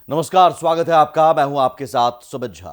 नमस्कार, स्वागत है आपका। मैं हूं आपके साथ सुमित झा।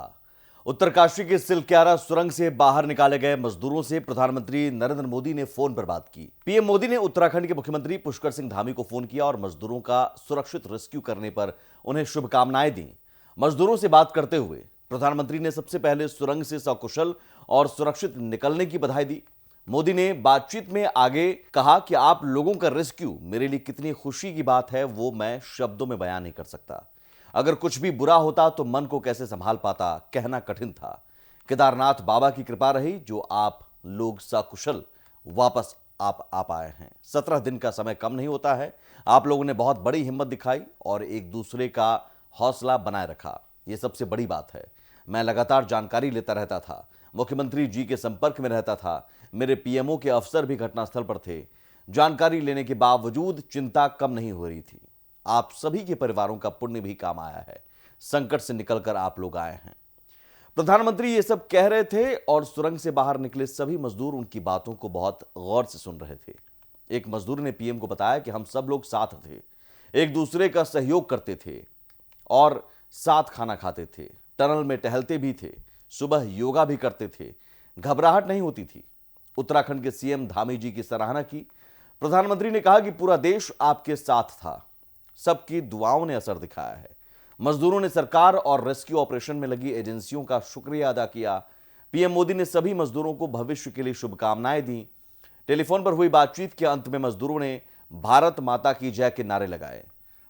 उत्तरकाशी के सिलक्यारा सुरंग से बाहर निकाले गए मजदूरों से प्रधानमंत्री नरेंद्र मोदी ने फोन पर बात की। पीएम मोदी ने उत्तराखंड के मुख्यमंत्री पुष्कर सिंह धामी को फोन किया और मजदूरों का सुरक्षित रेस्क्यू करने पर उन्हें शुभकामनाएं दी। मजदूरों से बात करते हुए प्रधानमंत्री ने सबसे पहले सुरंग से सकुशल और सुरक्षित निकलने की बधाई दी। मोदी ने बातचीत में आगे कहा कि आप लोगों का रेस्क्यू मेरे लिए कितनी खुशी की बात है, वो मैं शब्दों में बयान नहीं कर सकता। अगर कुछ भी बुरा होता तो मन को कैसे संभाल पाता, कहना कठिन था। केदारनाथ बाबा की कृपा रही जो आप लोग सकुशल वापस आप आ पाए हैं। 17 दिन का समय कम नहीं होता है। आप लोगों ने बहुत बड़ी हिम्मत दिखाई और एक दूसरे का हौसला बनाए रखा, यह सबसे बड़ी बात है। मैं लगातार जानकारी लेता रहता था, मुख्यमंत्री जी के संपर्क में रहता था। मेरे पीएमओ के अफसर भी घटनास्थल पर थे। जानकारी लेने के बावजूद चिंता कम नहीं हो रही थी। आप सभी के परिवारों का पुण्य भी काम आया है। संकट से निकलकर आप लोग आए हैं। प्रधानमंत्री ये सब कह रहे थे और सुरंग से बाहर निकले सभी मजदूर उनकी बातों को बहुत गौर से सुन रहे थे। एक मजदूर ने पीएम को बताया कि हम सब लोग साथ थे, एक दूसरे का सहयोग करते थे और साथ खाना खाते थे, टनल में टहलते भी थे, सुबह योगा भी करते थे, घबराहट नहीं होती थी। उत्तराखंड के सीएम धामी जी की सराहना की। प्रधानमंत्री ने कहा कि पूरा देश आपके साथ था, सबकी दुआओं ने असर दिखाया है। मजदूरों ने सरकार और रेस्क्यू ऑपरेशन में लगी एजेंसियों का शुक्रिया अदा किया। पीएम मोदी ने सभी मजदूरों को भविष्य के लिए शुभकामनाएं दी। टेलीफोन पर हुई बातचीत के अंत में मजदूरों ने भारत माता की जय के नारे लगाए।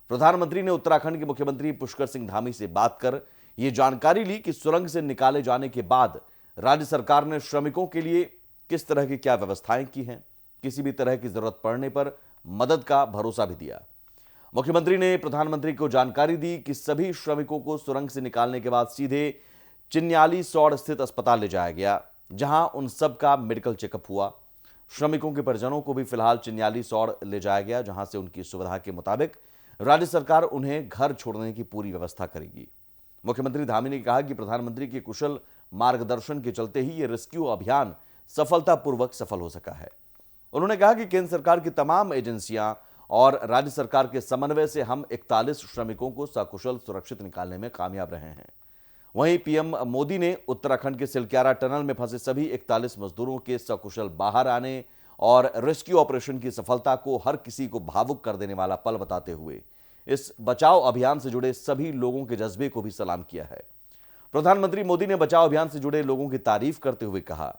प्रधानमंत्री ने उत्तराखंड के मुख्यमंत्री पुष्कर सिंह धामी से बात कर यह जानकारी ली कि सुरंग से निकाले जाने के बाद राज्य सरकार ने श्रमिकों के लिए किस तरह की क्या व्यवस्थाएं की हैं। किसी भी तरह की जरूरत पड़ने पर मदद का भरोसा भी दिया। मुख्यमंत्री ने प्रधानमंत्री को जानकारी दी कि सभी श्रमिकों को सुरंग से निकालने के बाद सीधे चिन्याली सौड़ स्थित अस्पताल ले जाया गया, जहां उन सब का मेडिकल चेकअप हुआ। श्रमिकों के परिजनों को भी फिलहाल चिन्याली सौड़ ले जाया गया, जहां से उनकी सुविधा के मुताबिक राज्य सरकार उन्हें घर छोड़ने की पूरी व्यवस्था करेगी। मुख्यमंत्री धामी ने कहा कि प्रधानमंत्री के कुशल मार्गदर्शन के चलते ही यह रेस्क्यू अभियान सफलतापूर्वक सफल हो सका है। उन्होंने कहा कि केंद्र सरकार की तमाम एजेंसियां और राज्य सरकार के समन्वय से हम 41 श्रमिकों को सकुशल सुरक्षित निकालने में कामयाब रहे हैं। वहीं पीएम मोदी ने उत्तराखंड के सिलक्यारा टनल में फंसे सभी 41 मजदूरों के सकुशल बाहर आने और रेस्क्यू ऑपरेशन की सफलता को हर किसी को भावुक कर देने वाला पल बताते हुए इस बचाव अभियान से जुड़े सभी लोगों के जज्बे को भी सलाम किया है। प्रधानमंत्री मोदी ने बचाव अभियान से जुड़े लोगों की तारीफ करते हुए कहा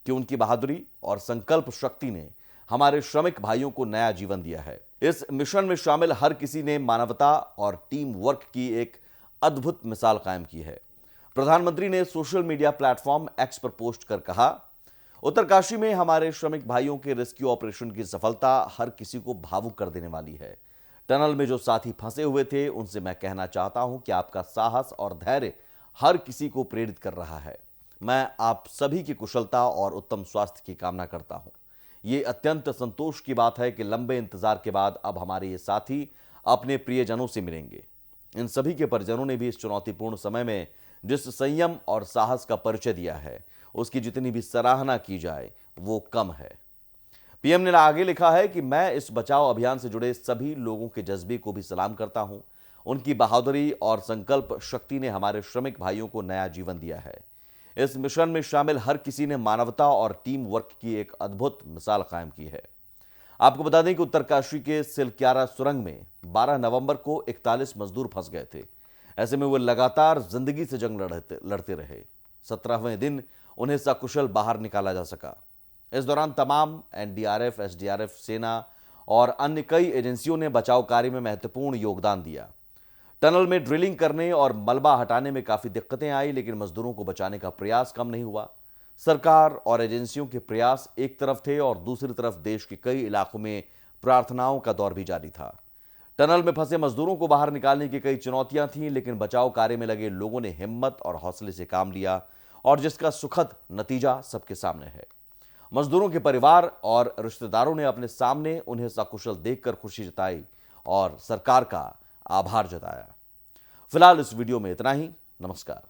कि उनकी बहादुरी और संकल्प शक्ति ने हमारे श्रमिक भाइयों को नया जीवन दिया है। इस मिशन में शामिल हर किसी ने मानवता और टीम वर्क की एक अद्भुत मिसाल कायम की है। प्रधानमंत्री ने सोशल मीडिया प्लेटफॉर्म एक्स पर पोस्ट कर कहा, उत्तरकाशी में हमारे श्रमिक भाइयों के रेस्क्यू ऑपरेशन की सफलता हर किसी को भावुक कर देने वाली है। टनल में जो साथी फंसे हुए थे उनसे मैं कहना चाहता हूं कि आपका साहस और धैर्य हर किसी को प्रेरित कर रहा है। मैं आप सभी की कुशलता और उत्तम स्वास्थ्य की कामना करता हूं। ये अत्यंत संतोष की बात है कि लंबे इंतजार के बाद अब हमारे ये साथी अपने प्रियजनों से मिलेंगे। इन सभी के परिजनों ने भी इस चुनौतीपूर्ण समय में जिस संयम और साहस का परिचय दिया है, उसकी जितनी भी सराहना की जाए वो कम है। पीएम ने आगे लिखा है कि मैं इस बचाव अभियान से जुड़े सभी लोगों के जज्बे को भी सलाम करता हूं। उनकी बहादुरी और संकल्प शक्ति ने हमारे श्रमिक भाइयों को नया जीवन दिया है। इस मिशन में शामिल हर किसी ने मानवता और टीम वर्क की एक अद्भुत मिसाल कायम की है। आपको बता दें कि उत्तरकाशी के सिलक्यारा सुरंग में 12 नवंबर को 41 मजदूर फंस गए थे। ऐसे में वो लगातार जिंदगी से जंग लड़ते रहे। 17वें दिन उन्हें सकुशल बाहर निकाला जा सका। इस दौरान तमाम एनडीआरएफ, एसडीआरएफ, सेना और अन्य कई एजेंसियों ने बचाव कार्य में महत्वपूर्ण योगदान दिया। टनल में ड्रिलिंग करने और मलबा हटाने में काफी दिक्कतें आई, लेकिन मजदूरों को बचाने का प्रयास कम नहीं हुआ। सरकार और एजेंसियों के प्रयास एक तरफ थे और दूसरी तरफ देश के कई इलाकों में प्रार्थनाओं का दौर भी जारी था। टनल में फंसे मजदूरों को बाहर निकालने की कई चुनौतियां थीं, लेकिन बचाव कार्य में लगे लोगों ने हिम्मत और हौसले से काम लिया और जिसका सुखद नतीजा सबके सामने है। मजदूरों के परिवार और रिश्तेदारों ने अपने सामने उन्हें सकुशल देखकर खुशी जताई और सरकार का आभार जताया। फिलहाल इस वीडियो में इतना ही। नमस्कार।